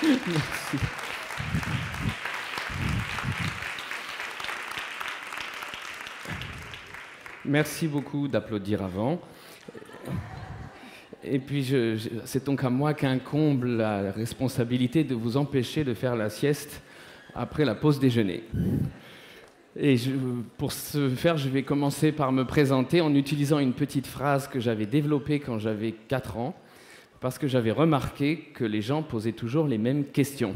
Merci. Merci beaucoup d'applaudir avant. Et puis, c'est donc à moi qu'incombe la responsabilité de vous empêcher de faire la sieste après la pause déjeuner. Et pour ce faire, je vais commencer par me présenter en utilisant une petite phrase que j'avais développée quand j'avais 4 ans, parce que j'avais remarqué que les gens posaient toujours les mêmes questions.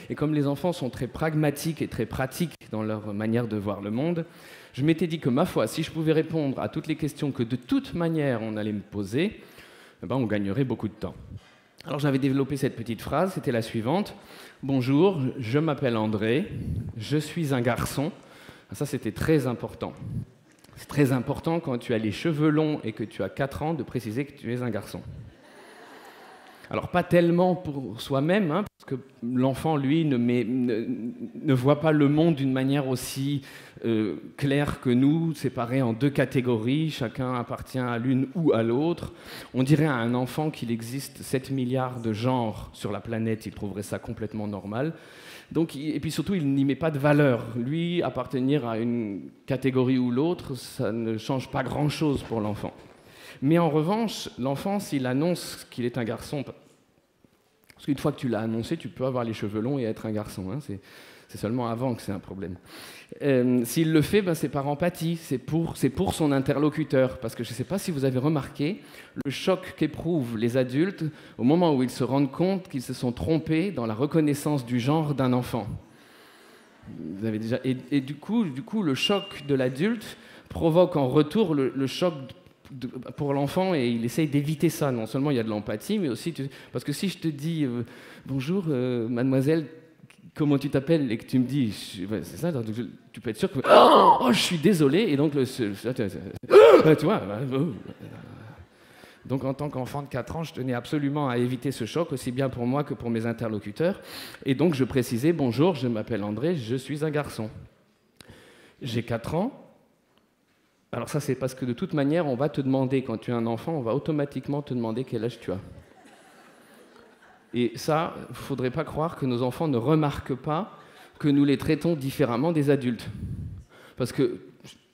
Et comme les enfants sont très pragmatiques et très pratiques dans leur manière de voir le monde, je m'étais dit que, ma foi, si je pouvais répondre à toutes les questions que de toute manière on allait me poser, eh ben, on gagnerait beaucoup de temps. Alors j'avais développé cette petite phrase, c'était la suivante. « Bonjour, je m'appelle André, je suis un garçon. » Ça, c'était très important. C'est très important quand tu as les cheveux longs et que tu as 4 ans de préciser que tu es un garçon. Alors pas tellement pour soi-même, hein, parce que l'enfant, lui, ne voit pas le monde d'une manière aussi claire que nous, séparés en 2 catégories, chacun appartient à l'une ou à l'autre. On dirait à un enfant qu'il existe 7 milliards de genres sur la planète, il trouverait ça complètement normal. Donc, et puis surtout, il n'y met pas de valeur. Lui, appartenir à une catégorie ou l'autre, ça ne change pas grand-chose pour l'enfant. Mais en revanche, l'enfant, s'il annonce qu'il est un garçon, parce qu'une fois que tu l'as annoncé, tu peux avoir les cheveux longs et être un garçon. Hein, c'est seulement avant que c'est un problème. S'il le fait, ben, c'est par empathie, c'est pour son interlocuteur. Parce que je ne sais pas si vous avez remarqué le choc qu'éprouvent les adultes au moment où ils se rendent compte qu'ils se sont trompés dans la reconnaissance du genre d'un enfant. Vous avez déjà... et du coup, le choc de l'adulte provoque en retour le choc pour l'enfant, et il essaye d'éviter ça. Non seulement il y a de l'empathie, mais aussi... Parce que si je te dis « Bonjour, mademoiselle, comment tu t'appelles ?» et que tu me dis « C'est ça, donc tu peux être sûr que... Oh, je suis désolé !» Et donc, tu vois... Donc, en tant qu'enfant de 4 ans, je tenais absolument à éviter ce choc, aussi bien pour moi que pour mes interlocuteurs. Et donc, je précisais « Bonjour, je m'appelle André, je suis un garçon. J'ai 4 ans. » Alors ça, c'est parce que de toute manière, on va te demander, quand tu es un enfant, on va automatiquement te demander quel âge tu as. Et ça, il ne faudrait pas croire que nos enfants ne remarquent pas que nous les traitons différemment des adultes. Parce qu'on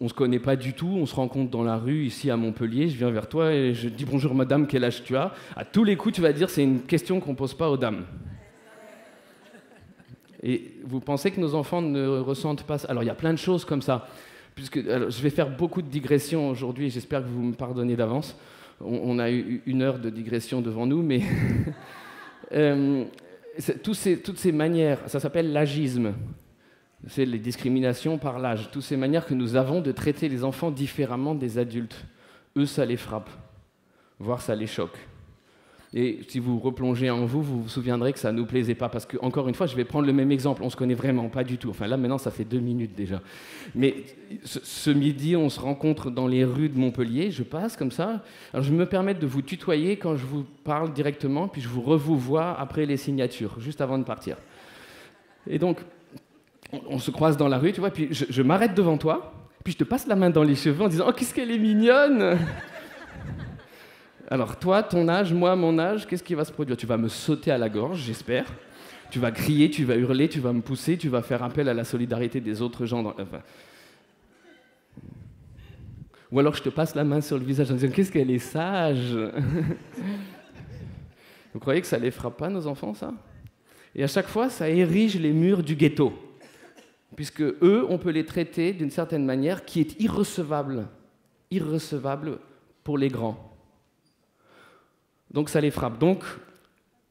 ne se connaît pas du tout, on se rencontre dans la rue, ici à Montpellier, je viens vers toi et je dis « Bonjour madame, quel âge tu as ?» À tous les coups, tu vas dire « C'est une question qu'on ne pose pas aux dames. » Et vous pensez que nos enfants ne ressentent pas ça? Alors il y a plein de choses comme ça. Alors, je vais faire beaucoup de digressions aujourd'hui, j'espère que vous me pardonnez d'avance. On a eu 1 heure de digression devant nous, mais toutes ces manières, ça s'appelle l'agisme. C'est les discriminations par l'âge. Toutes ces manières que nous avons de traiter les enfants différemment des adultes. Eux, ça les frappe, voire ça les choque. Et si vous replongez en vous, vous vous souviendrez que ça ne nous plaisait pas. Parce que, encore une fois, je vais prendre le même exemple. On ne se connaît vraiment pas du tout. Enfin, là, maintenant, ça fait 2 minutes déjà. Mais ce midi, on se rencontre dans les rues de Montpellier. Je passe comme ça. Alors, je me permets de vous tutoyer quand je vous parle directement, puis je vous revois après les signatures, juste avant de partir. Et donc, on se croise dans la rue, tu vois, puis je m'arrête devant toi, puis je te passe la main dans les cheveux en disant « Oh, qu'est-ce qu'elle est mignonne !» Alors toi, ton âge, moi, mon âge, qu'est-ce qui va se produire? Tu vas me sauter à la gorge, j'espère. Tu vas crier, tu vas hurler, tu vas me pousser, tu vas faire appel à la solidarité des autres gens. Enfin... Ou alors je te passe la main sur le visage en disant « Qu'est-ce qu'elle est sage !» Vous croyez que ça les frappe pas, nos enfants, ça? Et à chaque fois, ça érige les murs du ghetto. Puisque eux, on peut les traiter d'une certaine manière qui est irrecevable pour les grands. Donc ça les frappe. Donc,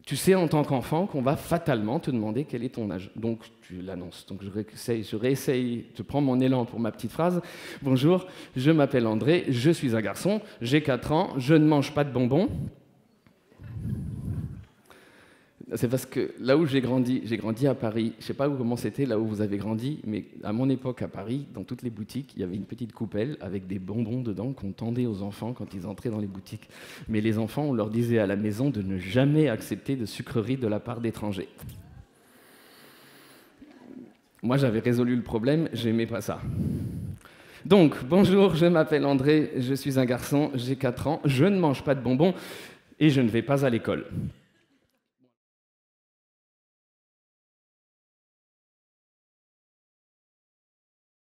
tu sais en tant qu'enfant qu'on va fatalement te demander quel est ton âge. Donc tu l'annonces. Donc je réessaye, je prends mon élan pour ma petite phrase. Bonjour, je m'appelle André, je suis un garçon, j'ai 4 ans, je ne mange pas de bonbons. C'est parce que là où j'ai grandi à Paris, je ne sais pas comment c'était là où vous avez grandi, mais à mon époque à Paris, dans toutes les boutiques, il y avait une petite coupelle avec des bonbons dedans qu'on tendait aux enfants quand ils entraient dans les boutiques. Mais les enfants, on leur disait à la maison de ne jamais accepter de sucreries de la part d'étrangers. Moi, j'avais résolu le problème, j'aimais pas ça. Donc, bonjour, je m'appelle André, je suis un garçon, j'ai 4 ans, je ne mange pas de bonbons et je ne vais pas à l'école.